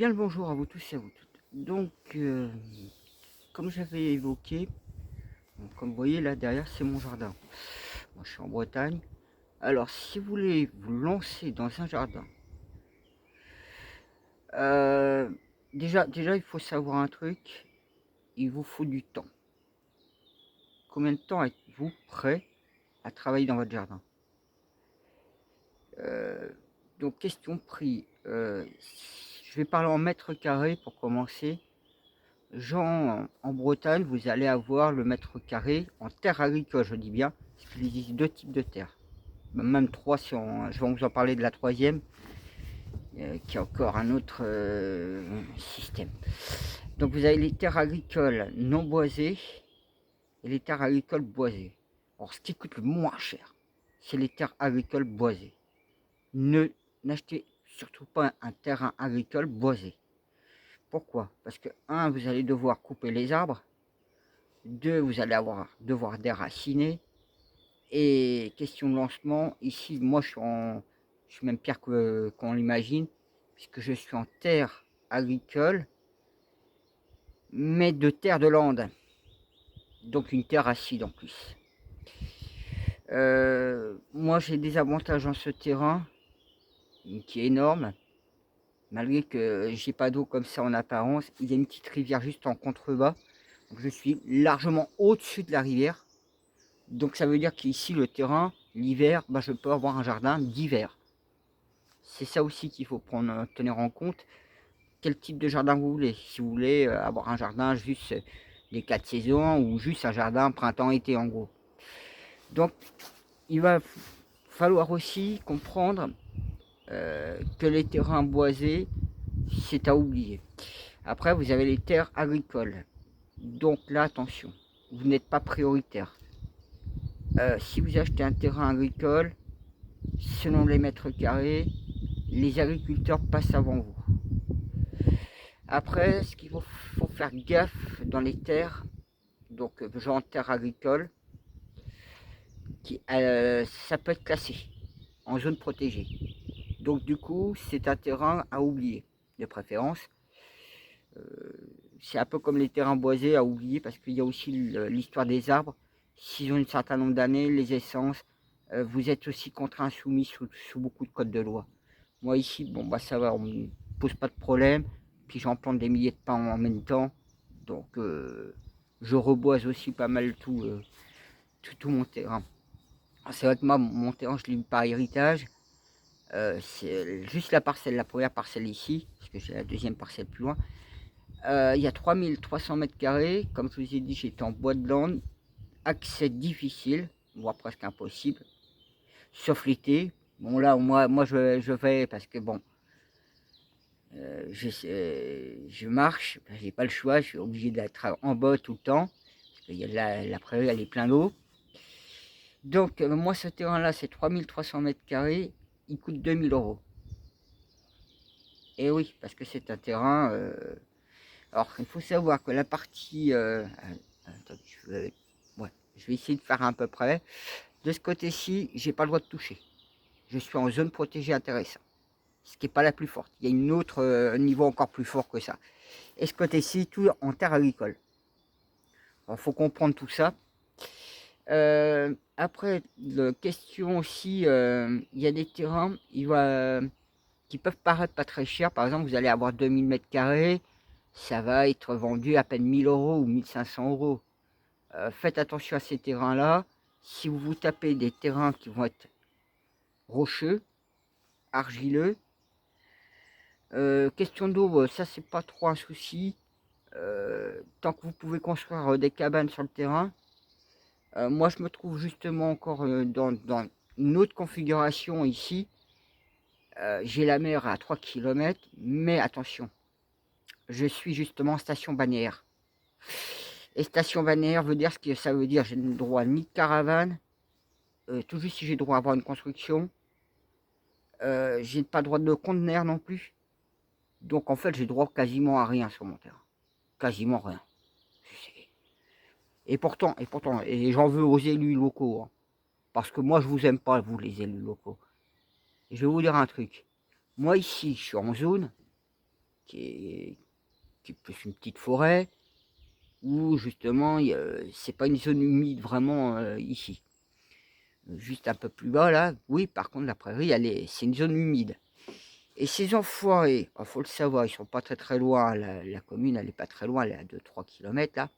Bien le bonjour à vous tous et à vous toutes. Donc, comme j'avais évoqué, comme vous voyez là derrière, c'est mon jardin. Moi, je suis en Bretagne. Alors, si vous voulez vous lancer dans un jardin, euh, déjà, il faut savoir un truc, il vous faut du temps. Combien de temps êtes-vous prêt à travailler dans votre jardin? Euh, donc, question prix. Je vais parler en mètres carrés pour commencer. Genre, en Bretagne, vous allez avoir le mètre carré en terre agricole, je dis bien, parce qu'il existe deux types de terres. Même trois, si je vais vous en parler de la troisième, qui est encore un autre système. Donc vous avez les terres agricoles non boisées et les terres agricoles boisées. Alors ce qui coûte le moins cher, c'est les terres agricoles boisées. N'achetez surtout pas un terrain agricole boisé. Pourquoi? Parce que, un, vous allez devoir couper les arbres. Deux, vous allez devoir déraciner. Et question de lancement, ici, moi, je suis même pire qu'on l'imagine, puisque je suis en terre agricole, mais de terre de lande. Donc une terre acide en plus. Moi, j'ai des avantages dans ce terrain, qui est énorme, malgré que j'ai pas d'eau comme ça en apparence. Il y a une petite rivière juste en contrebas. Donc je suis largement au-dessus de la rivière. Donc ça veut dire qu'ici, le terrain, l'hiver, bah, je peux avoir un jardin d'hiver. C'est ça aussi qu'il faut tenir en compte. Quel type de jardin vous voulez? Si vous voulez avoir un jardin juste les 4 saisons ou juste un jardin printemps-été en gros. Donc il va falloir aussi comprendre que les terrains boisés, c'est à oublier. Après, vous avez les terres agricoles. Donc là, attention, vous n'êtes pas prioritaire. Si vous achetez un terrain agricole, selon les mètres carrés, les agriculteurs passent avant vous. Après, ce qu'il faut faire gaffe dans les terres, donc genre terre agricole, ça peut être classé en zone protégée. Donc du coup, c'est un terrain à oublier, de préférence. Euh, c'est un peu comme les terrains boisés à oublier parce qu'il y a aussi l'histoire des arbres. S'ils ont un certain nombre d'années, les essences, vous êtes aussi contraint, soumis sous beaucoup de codes de loi. Moi ici, bon bah ça va, on me pose pas de problème. Puis j'en plante des milliers de pins en même temps. Donc je reboise aussi pas mal tout mon terrain. C'est vrai que moi, mon terrain, je l'ai eu par héritage. C'est juste la première parcelle ici, parce que j'ai la deuxième parcelle plus loin. Il y a 3300 mètres carrés. Comme je vous ai dit, j'étais en bois de lande. Accès difficile, voire presque impossible. Sauf l'été. Bon là, moi je vais parce que bon, je marche, j'ai pas le choix, je suis obligé d'être en bas tout le temps, parce que la prairie elle est pleine d'eau. Donc moi ce terrain là c'est 3300 mètres carrés, il coûte 2000 euros. Et oui, parce que c'est un terrain... alors il faut savoir que la partie... attendez, ouais, je vais essayer de faire à peu près. De ce côté-ci, j'ai pas le droit de toucher. Je suis en zone protégée intéressante. Ce qui n'est pas la plus forte. Il y a une autre niveau encore plus fort que ça. Et ce côté-ci, tout en terre agricole. Il faut comprendre tout ça. Après, question aussi, il y a des terrains qui peuvent paraître pas très chers. Par exemple, vous allez avoir 2000 mètres carrés, ça va être vendu à peine 1000 euros ou 1500 euros. Faites attention à ces terrains-là. Si vous vous tapez des terrains qui vont être rocheux, argileux, question d'eau, ça c'est pas trop un souci. Tant que vous pouvez construire des cabanes sur le terrain. Moi je me trouve justement encore dans une autre configuration ici. J'ai la mer à 3 km, mais attention, je suis justement en station balnéaire. Et station balnéaire veut dire ce que ça veut dire, j'ai le droit ni de caravane, tout juste si j'ai le droit à avoir une construction, j'ai pas le droit de conteneur non plus. Donc en fait j'ai droit quasiment à rien sur mon terrain. Quasiment rien. Et j'en veux aux élus locaux. Hein, parce que moi je vous aime pas, vous les élus locaux. Et je vais vous dire un truc. Moi ici, je suis en zone. qui est plus une petite forêt, où justement, c'est pas une zone humide vraiment ici. Juste un peu plus bas là, oui, par contre la prairie, c'est une zone humide. Et ces enfoirés, il faut le savoir, ils sont pas très très loin, la commune elle est pas très loin, elle est à 2-3 km là.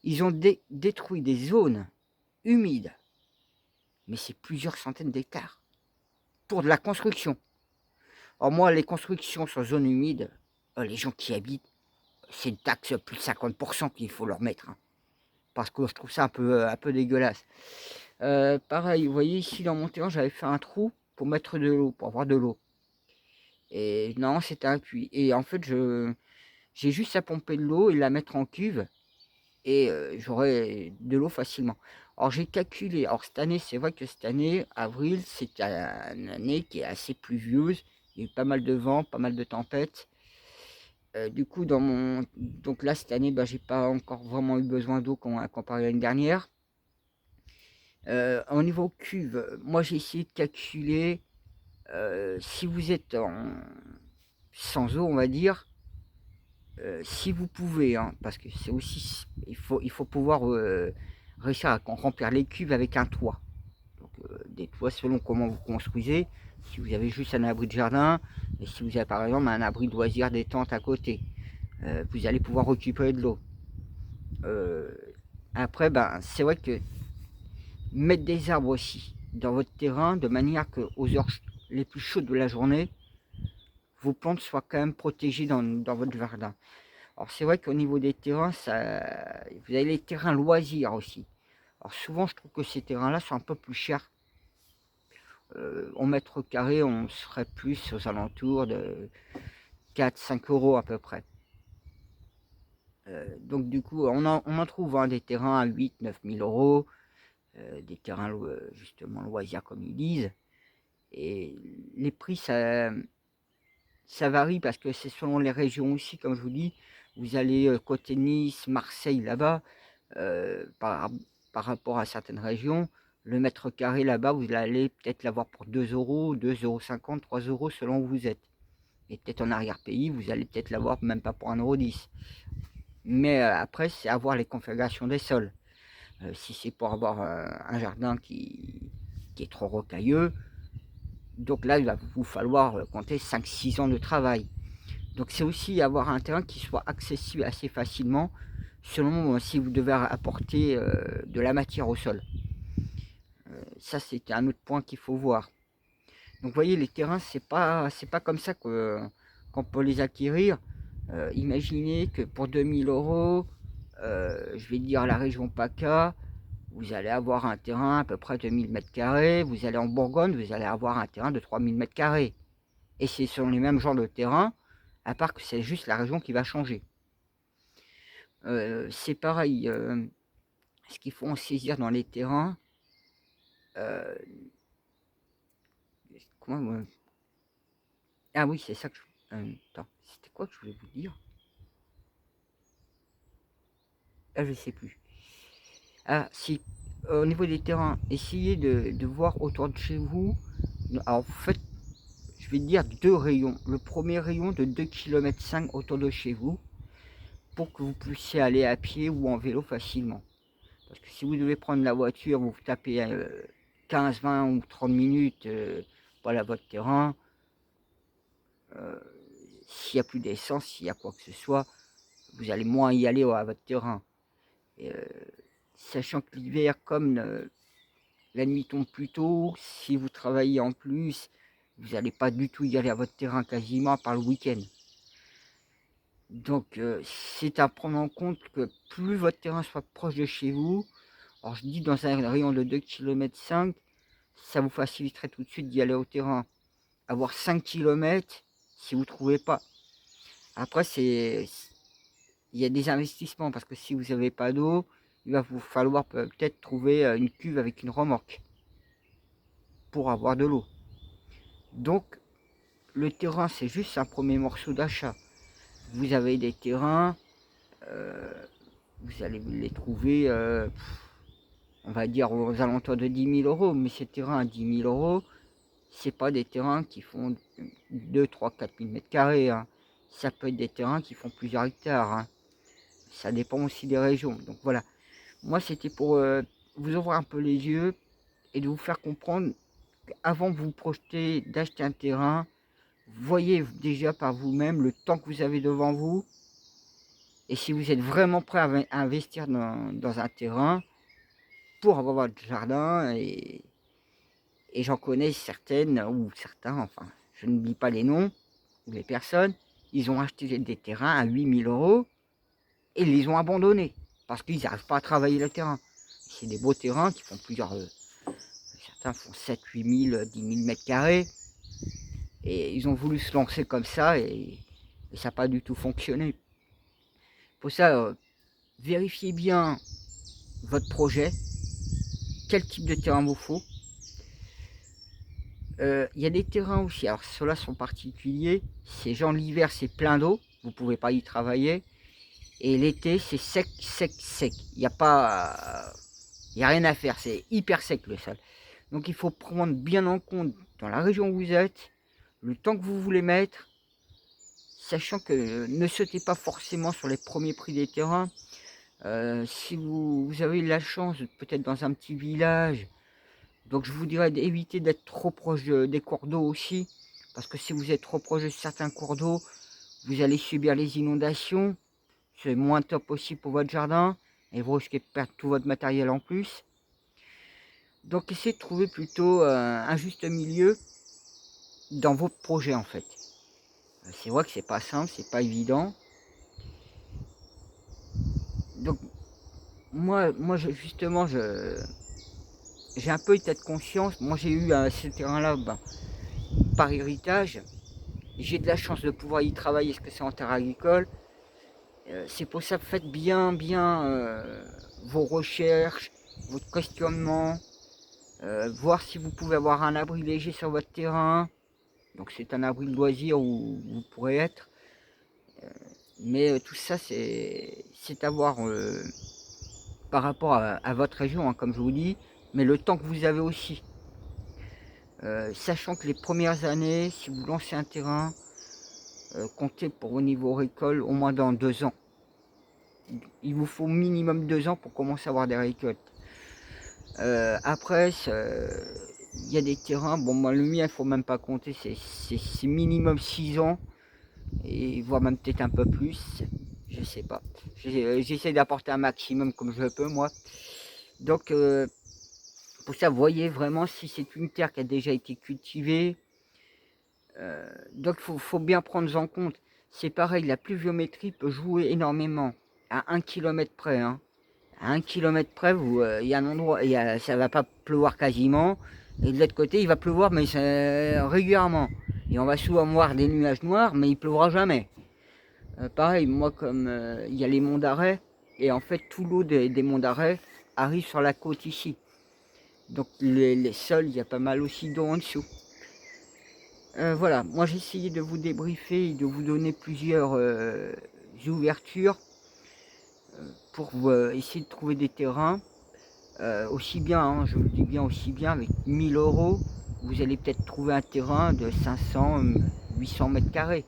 Ils ont détruit des zones humides, mais c'est plusieurs centaines d'hectares, pour de la construction. Alors moi, les constructions sur zone humide, les gens qui y habitent, c'est une taxe plus de 50% qu'il faut leur mettre, hein, parce que je trouve ça un peu dégueulasse. Pareil, vous voyez ici dans mon terrain, j'avais fait un trou pour mettre de l'eau, pour avoir de l'eau. Et non, c'était un puits. Et en fait, j'ai juste à pomper de l'eau et la mettre en cuve et j'aurai de l'eau facilement. Alors j'ai calculé, alors cette année, c'est vrai que cette année, avril, c'est une année qui est assez pluvieuse. Il y a eu pas mal de vent, pas mal de tempêtes. Du coup, donc là, cette année, bah, j'ai pas encore vraiment eu besoin d'eau comparé à l'année dernière. Au niveau cuve, moi j'ai essayé de calculer si vous êtes sans eau, on va dire, si vous pouvez, hein, parce que c'est aussi, il faut pouvoir réussir à remplir les cuves avec un toit. Donc, des toits selon comment vous construisez. Si vous avez juste un abri de jardin, et si vous avez par exemple un abri de loisirs, des tentes à côté, vous allez pouvoir récupérer de l'eau. Euh, Après, ben, c'est vrai que mettre des arbres aussi dans votre terrain de manière que aux heures les plus chaudes de la journée, vos plantes soient quand même protégées dans votre jardin. Alors c'est vrai qu'au niveau des terrains, vous avez les terrains loisirs aussi. Alors souvent je trouve que ces terrains-là sont un peu plus chers. Au mètre carré, on serait plus aux alentours de 4-5 euros à peu près. Donc du coup, on en trouve hein, des terrains à 8-9 000 euros, des terrains justement loisirs comme ils disent. Et les prix, ça varie parce que c'est selon les régions aussi, comme je vous dis. Vous allez côté Nice, Marseille, là-bas, par rapport à certaines régions, le mètre carré là-bas, vous allez peut-être l'avoir pour 2 euros, 2,50 €, 3 euros selon où vous êtes. Et peut-être en arrière-pays, vous allez peut-être l'avoir même pas pour 1,10 €. Mais après, c'est avoir les configurations des sols. Si c'est pour avoir un jardin qui est trop rocailleux, donc là, il va vous falloir compter 5-6 ans de travail. Donc c'est aussi avoir un terrain qui soit accessible assez facilement, selon si vous devez apporter de la matière au sol. Ça, c'est un autre point qu'il faut voir. Donc vous voyez, les terrains, c'est pas comme ça qu'on peut les acquérir. Imaginez que pour 2000 euros, je vais dire la région PACA, vous allez avoir un terrain à peu près 2000 mètres carrés. Vous allez en Bourgogne, vous allez avoir un terrain de 3000 mètres carrés. Et c'est sur les mêmes genres de terrain, à part que c'est juste la région qui va changer. C'est pareil, ce qu'il faut en saisir dans les terrains. euh, comment, ah oui, c'est ça que attends, c'était quoi que je voulais vous dire? Ah, je sais plus. Ah, si, au niveau des terrains, essayez de voir autour de chez vous. Alors, faites, je vais dire deux rayons. Le premier rayon de 2,5 km autour de chez vous, pour que vous puissiez aller à pied ou en vélo facilement. Parce que si vous devez prendre la voiture, vous tapez 15, 20 ou 30 minutes voilà, votre terrain. S'il n'y a plus d'essence, s'il y a quoi que ce soit, vous allez moins y aller à votre terrain. Et, sachant que l'hiver, comme la nuit tombe plus tôt, si vous travaillez en plus, vous n'allez pas du tout y aller à votre terrain quasiment par le week-end. Donc c'est à prendre en compte que plus votre terrain soit proche de chez vous, alors je dis dans un rayon de 2,5 km, ça vous faciliterait tout de suite d'y aller au terrain. Avoir 5 km, si vous ne trouvez pas. Après, il y a des investissements parce que si vous n'avez pas d'eau, il va vous falloir peut-être trouver une cuve avec une remorque pour avoir de l'eau. Donc, le terrain, c'est juste un premier morceau d'achat. Vous avez des terrains, euh, vous allez les trouver, on va dire, aux alentours de 10 000 euros. Mais ces terrains à 10 000 euros, c'est pas des terrains qui font 2, 3, 4 000 mètres carrés. Hein. ça peut être des terrains qui font plusieurs hectares, hein. Ça dépend aussi des régions. Donc voilà, moi c'était pour vous ouvrir un peu les yeux et de vous faire comprendre qu'avant de vous projeter d'acheter un terrain, voyez déjà par vous-même le temps que vous avez devant vous. Et si vous êtes vraiment prêt à investir dans un terrain pour avoir votre jardin, et j'en connais certaines ou certains, enfin, je ne dis pas les noms ou les personnes, ils ont acheté des terrains à 8 000 € et ils les ont abandonnés parce qu'ils n'arrivent pas à travailler le terrain. C'est des beaux terrains qui font plusieurs, certains font 7 000, 8 000, 10 000 mètres carrés et ils ont voulu se lancer comme ça et ça n'a pas du tout fonctionné. Pour ça, vérifiez bien votre projet, quel type de terrain vous faut. Il y a des terrains aussi, alors ceux-là sont particuliers, c'est genre l'hiver c'est plein d'eau, vous ne pouvez pas y travailler, et l'été c'est sec, sec, sec, il n'y a pas, il y a rien à faire, c'est hyper sec le sol. Donc il faut prendre bien en compte dans la région où vous êtes, le temps que vous voulez mettre, sachant que ne sautez pas forcément sur les premiers prix des terrains. Si vous avez la chance peut-être dans un petit village, donc je vous dirais d'éviter d'être trop proche des cours d'eau aussi, parce que si vous êtes trop proche de certains cours d'eau, vous allez subir les inondations, c'est moins top aussi pour votre jardin, et vous risquez de perdre tout votre matériel en plus. Donc essayez de trouver plutôt un juste milieu dans votre projet en fait. C'est vrai que c'est pas simple, c'est pas évident. Donc moi justement, j'ai un peu état de conscience. Moi j'ai eu ce terrain-là par héritage. J'ai de la chance de pouvoir y travailler parce que c'est en terre agricole. C'est pour ça que faites bien vos recherches, votre questionnement, voir si vous pouvez avoir un abri léger sur votre terrain. Donc c'est un abri de loisir où vous pourrez être. Mais tout ça c'est à voir par rapport à votre région, hein, comme je vous dis, mais le temps que vous avez aussi. Sachant que les premières années, si vous lancez un terrain, comptez pour au niveau récolte au moins dans 2 ans. Il vous faut minimum 2 ans pour commencer à avoir des récoltes. Après, il y a des terrains, bon moi le mien il ne faut même pas compter, c'est minimum 6 ans, et voire même peut-être un peu plus, je sais pas. J'essaie d'apporter un maximum comme je peux moi. Donc pour ça, voyez vraiment si c'est une terre qui a déjà été cultivée. Donc il faut bien prendre en compte. C'est pareil, la pluviométrie peut jouer énormément, à 1 km près, hein. À 1 km près, il y a un endroit, ça va pas pleuvoir quasiment, et de l'autre côté, il va pleuvoir, mais régulièrement. Et on va souvent voir des nuages noirs, mais il pleuvra jamais. Pareil, moi, comme il y a les monts d'Arrêt, et en fait, tout l'eau des monts d'Arrêt arrive sur la côte ici. Donc les sols, il y a pas mal aussi d'eau en dessous. Voilà, moi j'ai essayé de vous débriefer et de vous donner plusieurs ouvertures pour essayer de trouver des terrains. Aussi bien, hein, je vous le dis bien, aussi bien avec 1 000 €, vous allez peut-être trouver un terrain de 500, 800 mètres carrés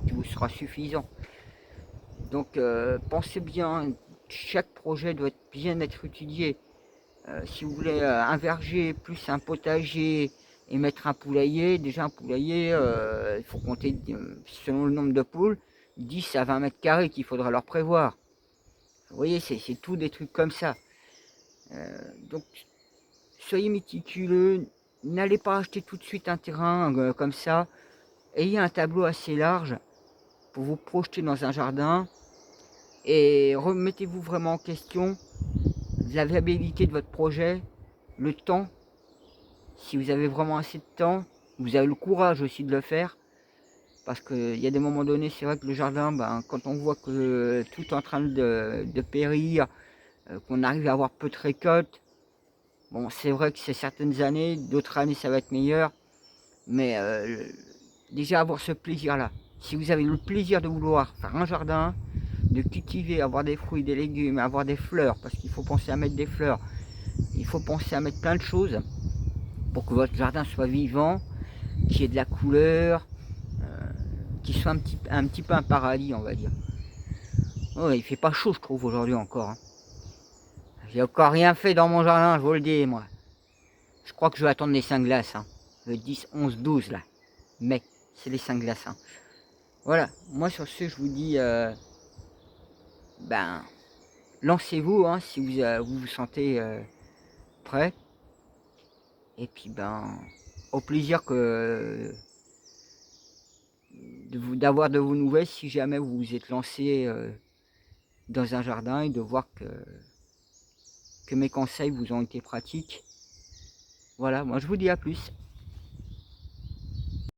qui vous sera suffisant. Donc pensez bien, chaque projet doit bien être étudié. Si vous voulez un verger plus un potager et mettre un poulailler, déjà un poulailler, il faut compter selon le nombre de poules, 10 à 20 mètres carrés qu'il faudra leur prévoir. Vous voyez, c'est tout des trucs comme ça. Donc soyez méticuleux, n'allez pas acheter tout de suite un terrain comme ça. Ayez un tableau assez large pour vous projeter dans un jardin et remettez-vous vraiment en question la viabilité de votre projet, le temps. Si vous avez vraiment assez de temps, vous avez le courage aussi de le faire. Parce qu'il y a des moments donnés, c'est vrai que le jardin, quand on voit que tout est en train de périr, qu'on arrive à avoir peu de récoltes, bon, c'est vrai que c'est certaines années, d'autres années ça va être meilleur. Mais déjà avoir ce plaisir-là. Si vous avez le plaisir de vouloir faire un jardin, de cultiver, avoir des fruits, des légumes, avoir des fleurs, parce qu'il faut penser à mettre des fleurs, il faut penser à mettre plein de choses pour que votre jardin soit vivant, qu'il y ait de la couleur, qu'il soit un petit peu un paradis, on va dire. Oh, il fait pas chaud, je trouve, aujourd'hui encore. Hein. J'ai encore rien fait dans mon jardin, je vous le dis, moi. Je crois que je vais attendre les 5 glaces. Hein. Le 10, 11, 12, là. Mais, c'est les 5 glaces. Hein. Voilà, moi sur ce, je vous dis, ben, lancez-vous, hein, si vous vous sentez prêt. Et puis, ben, au plaisir que d'avoir de vos nouvelles si jamais vous vous êtes lancé dans un jardin et de voir que mes conseils vous ont été pratiques. Voilà, moi je vous dis à plus.